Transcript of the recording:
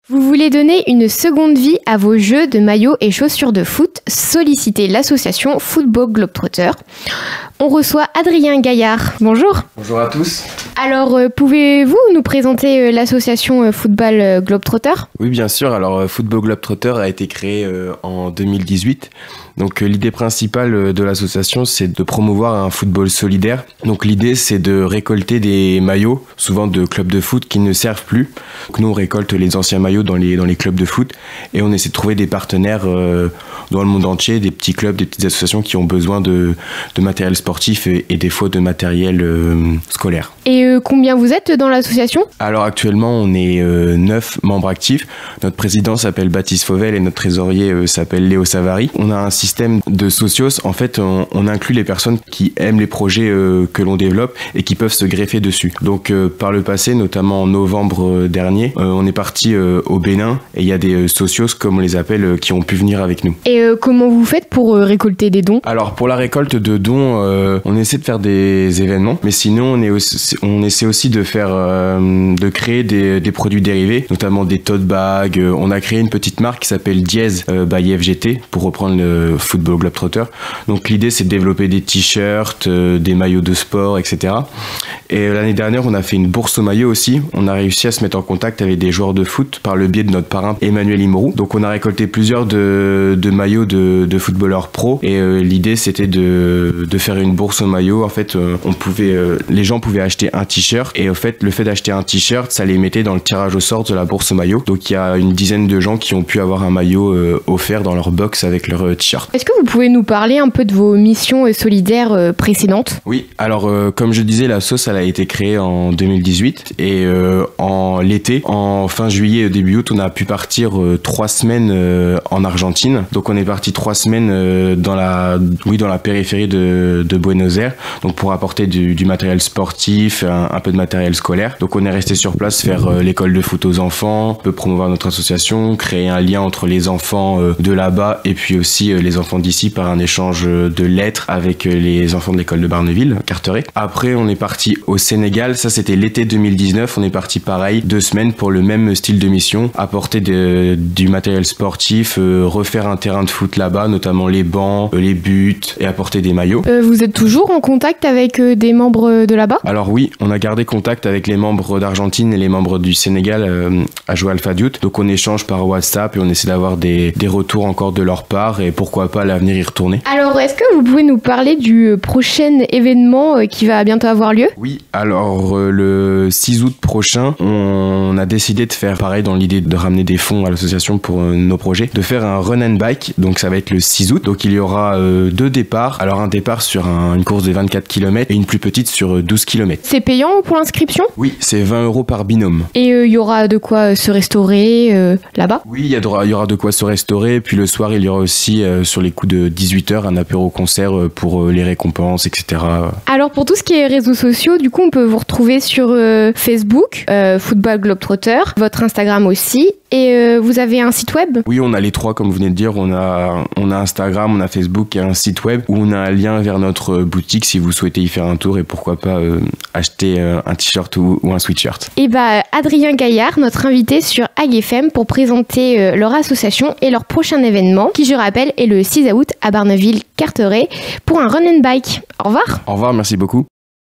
Vous voulez donner une seconde vie à vos jeux de maillots et chaussures de foot? Sollicitez l'association Football Globetrotter. On reçoit Adrien Gaillard. Bonjour. Bonjour à tous. Alors, pouvez-vous nous présenter l'association Football Globetrotter? Oui, bien sûr. Alors, Football Globetrotter a été créé en 2018. Donc, l'idée principale de l'association, c'est de promouvoir un football solidaire. Donc, l'idée, c'est de récolter des maillots, souvent de clubs de foot qui ne servent plus. Donc, nous, on récolte les anciens maillots dans les clubs de foot et on essaie de trouver des partenaires dans le monde entier, des petits clubs, des petites associations qui ont besoin de matériel sportif et des fois de matériel scolaire. Et combien vous êtes dans l'association? Alors actuellement, on est 9 membres actifs. Notre président s'appelle Baptiste Fauvel et notre trésorier s'appelle Léo Savary. On a un système de socios. En fait, on inclut les personnes qui aiment les projets que l'on développe et qui peuvent se greffer dessus. Donc, par le passé, notamment en novembre dernier, on est parti au Bénin et il y a des socios, comme on les appelle, qui ont pu venir avec nous. Et comment vous faites pour récolter des dons? Alors, pour la récolte de dons, on essaie de faire des événements, mais sinon, on essaie aussi de créer des produits dérivés, notamment des tote bags. On a créé une petite marque qui s'appelle Dièse by FGT, pour reprendre le Football Globetrotter. Donc l'idée, c'est de développer des t-shirts, des maillots de sport, etc. Et l'année dernière, on a fait une bourse aux maillots aussi. On a réussi à se mettre en contact avec des joueurs de foot par le biais de notre parrain Emmanuel Imorou. Donc on a récolté plusieurs de maillots de footballeurs pro. Et l'idée, c'était de faire une bourse aux maillots. En fait, les gens pouvaient acheter un t-shirt. Et au fait, le fait d'acheter un t-shirt, ça les mettait dans le tirage au sort de la bourse aux maillots. Donc il y a une dizaine de gens qui ont pu avoir un maillot offert dans leur box avec leur t-shirt. Est-ce que vous pouvez nous parler un peu de vos missions solidaires précédentes? Oui, alors comme je disais, la sauce, elle a été créée en 2018 et en l'été, en fin juillet, début août, on a pu partir 3 semaines en Argentine. Donc on est parti 3 semaines dans la périphérie de Buenos Aires, donc pour apporter du matériel sportif, un peu de matériel scolaire. Donc on est resté sur place faire l'école de foot aux enfants, promouvoir notre association, créer un lien entre les enfants de là-bas et puis aussi les enfants d'ici par un échange de lettres avec les enfants de l'école de Barneville, Carteret. Après on est parti au Sénégal, ça c'était l'été 2019, on est parti pareil 2 semaines pour le même style de mission, apporter du matériel sportif, refaire un terrain de foot là-bas, notamment les bancs, les buts et apporter des maillots. Vous êtes toujours en contact avec des membres de là-bas? Alors oui, on a gardé contact avec les membres d'Argentine et les membres du Sénégal à jouer Alpha Youth, donc on échange par WhatsApp et on essaie d'avoir des retours encore de leur part et pourquoi pas à l'avenir y retourner. Alors est-ce que vous pouvez nous parler du prochain événement qui va bientôt avoir lieu? Oui, alors le 6 août prochain, on a décidé de faire pareil dans l'idée de ramener des fonds à l'association pour nos projets, de faire un run and bike, donc ça va être le 6 août, donc il y aura 2 départs, alors un départ sur une course de 24 km et une plus petite sur 12 km. C'est payant pour l'inscription? Oui, c'est 20 € par binôme. Et il y aura de quoi se restaurer là-bas? Oui, il y aura de quoi se restaurer, puis le soir il y aura aussi sur les coups de 18h un apéro-concert pour les récompenses, etc. Alors pour tout ce qui est réseaux sociaux, du coup on peut vous retrouver sur Facebook, Football Globetrotter, votre Instagram aussi, et vous avez un site web? Oui, on a les 3 comme vous venez de dire, on a Instagram, on a Facebook et un site web où on a un lien vers notre boutique si vous souhaitez y faire un tour et pourquoi pas acheter un t-shirt ou un sweatshirt. Et Adrien Gaillard, notre invité sur AgFM pour présenter leur association et leur prochain événement qui, je rappelle, est le 6 août à Barneville-Carteret pour un run and bike. Au revoir. Au revoir, merci beaucoup.